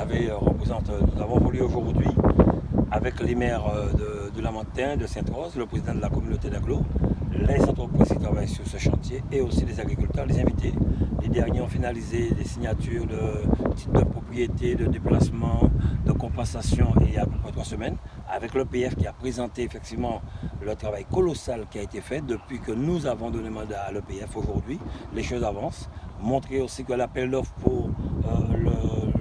nous avons voulu aujourd'hui, avec les maires de Lamentin, de Sainte-Rose, le président de la communauté d'Aglo, les entreprises qui travaillent sur ce chantier et aussi les agriculteurs, les invités. Les derniers ont finalisé des signatures de titres de propriété, de déplacement, de compensation il y a à peu près 3 semaines, avec l'EPF qui a présenté effectivement le travail colossal qui a été fait depuis que nous avons donné mandat à l'EPF aujourd'hui. Les choses avancent. Montrer aussi que l'appel d'offres pour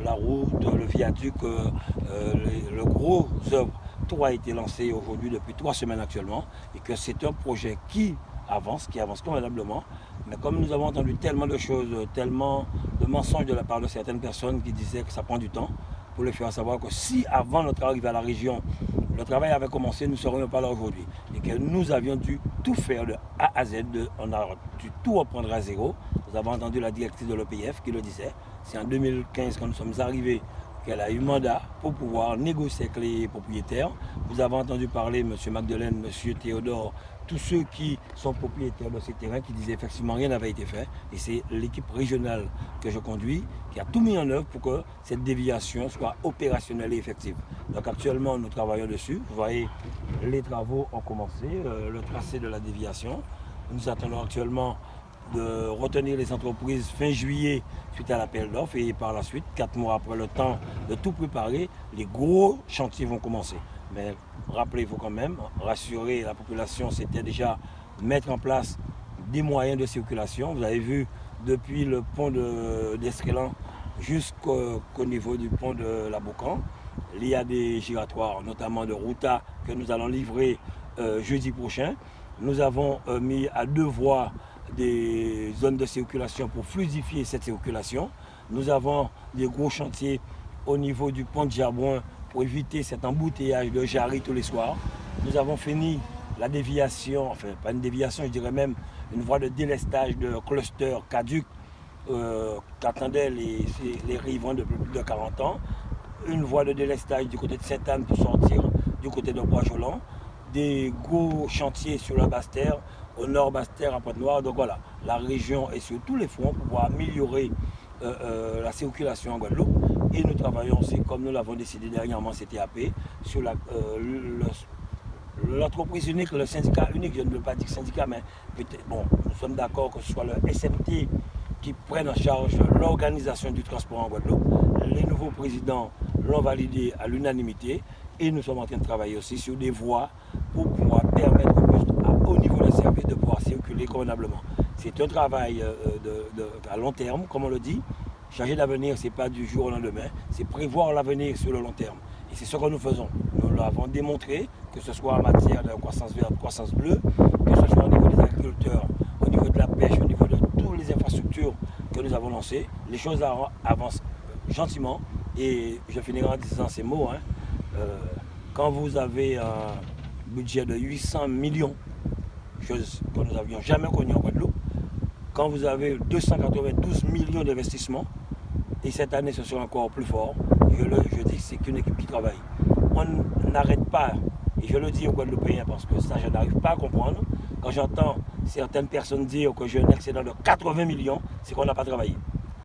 la route, le viaduc, le gros œuvre, tout a été lancé aujourd'hui depuis 3 semaines actuellement et que c'est un projet qui avance convenablement. Mais comme nous avons entendu tellement de choses, tellement de mensonges de la part de certaines personnes qui disaient que ça prend du temps, pour les faire savoir que si avant notre arrivée à la région, le travail avait commencé, nous ne serions pas là aujourd'hui. Et que nous avions dû tout faire de A à Z, on a dû tout reprendre à zéro. Nous avons entendu la directrice de l'EPF qui le disait. C'est en 2015 quand nous sommes arrivés qu'elle a eu mandat pour pouvoir négocier avec les propriétaires. Vous avez entendu parler, M. Magdeleine, M. Théodore, tous ceux qui sont propriétaires de ces terrains qui disaient effectivement rien n'avait été fait. Et c'est l'équipe régionale que je conduis qui a tout mis en œuvre pour que cette déviation soit opérationnelle et effective. Donc actuellement, nous travaillons dessus. Vous voyez, les travaux ont commencé, le tracé de la déviation. Nous attendons actuellement de retenir les entreprises fin juillet suite à l'appel d'offres et par la suite, 4 mois après le temps de tout préparer, les gros chantiers vont commencer. Mais rappelez-vous quand même, rassurer la population, c'était déjà mettre en place des moyens de circulation. Vous avez vu depuis le pont d'Escrélan jusqu'au niveau du pont de la Boucan, il y a des giratoires, notamment de Routa, que nous allons livrer jeudi prochain. Nous avons mis à 2 voies des zones de circulation pour fluidifier cette circulation. Nous avons des gros chantiers au niveau du pont de Jabouin pour éviter cet embouteillage de Jarry tous les soirs. Nous avons fini la déviation, enfin pas une déviation, je dirais même une voie de délestage de cluster caduc qu'attendaient les riverains depuis plus de 40 ans. Une voie de délestage du côté de Sainte-Anne pour sortir du côté de Bois-Jolant. Des gros chantiers sur la Basse-Terre, au nord Basse-Terre, à Pointe-Noire. Donc voilà, la région est sur tous les fronts pour pouvoir améliorer la circulation en Guadeloupe. Et nous travaillons aussi, comme nous l'avons décidé dernièrement, CTAP, sur l'entreprise unique, le syndicat unique. Je ne veux pas dire syndicat, mais bon, nous sommes d'accord que ce soit le SMT qui prenne en charge l'organisation du transport en Guadeloupe. Les nouveaux présidents l'ont validé à l'unanimité et nous sommes en train de travailler aussi sur des voies pour pouvoir permettre au niveau des services de pouvoir circuler convenablement. C'est un travail à long terme, comme on le dit. Changer l'avenir, ce n'est pas du jour au lendemain, c'est prévoir l'avenir sur le long terme. Et c'est ce que nous faisons. Nous l'avons démontré, que ce soit en matière de croissance verte, croissance bleue, que ce soit au niveau des agriculteurs, au niveau de la pêche, au niveau de toutes les infrastructures que nous avons lancées. Les choses avancent gentiment. Et je finirai en disant ces mots. Quand vous avez un budget de 800 millions, chose que nous n'avions jamais connue en Guadeloupe, quand vous avez 292 millions d'investissements, et cette année ce sera encore plus fort, je dis que c'est qu'une équipe qui travaille. On n'arrête pas, et je le dis aux Guadeloupéens parce que ça je n'arrive pas à comprendre, quand j'entends certaines personnes dire que j'ai un excédent de 80 millions, c'est qu'on n'a pas travaillé.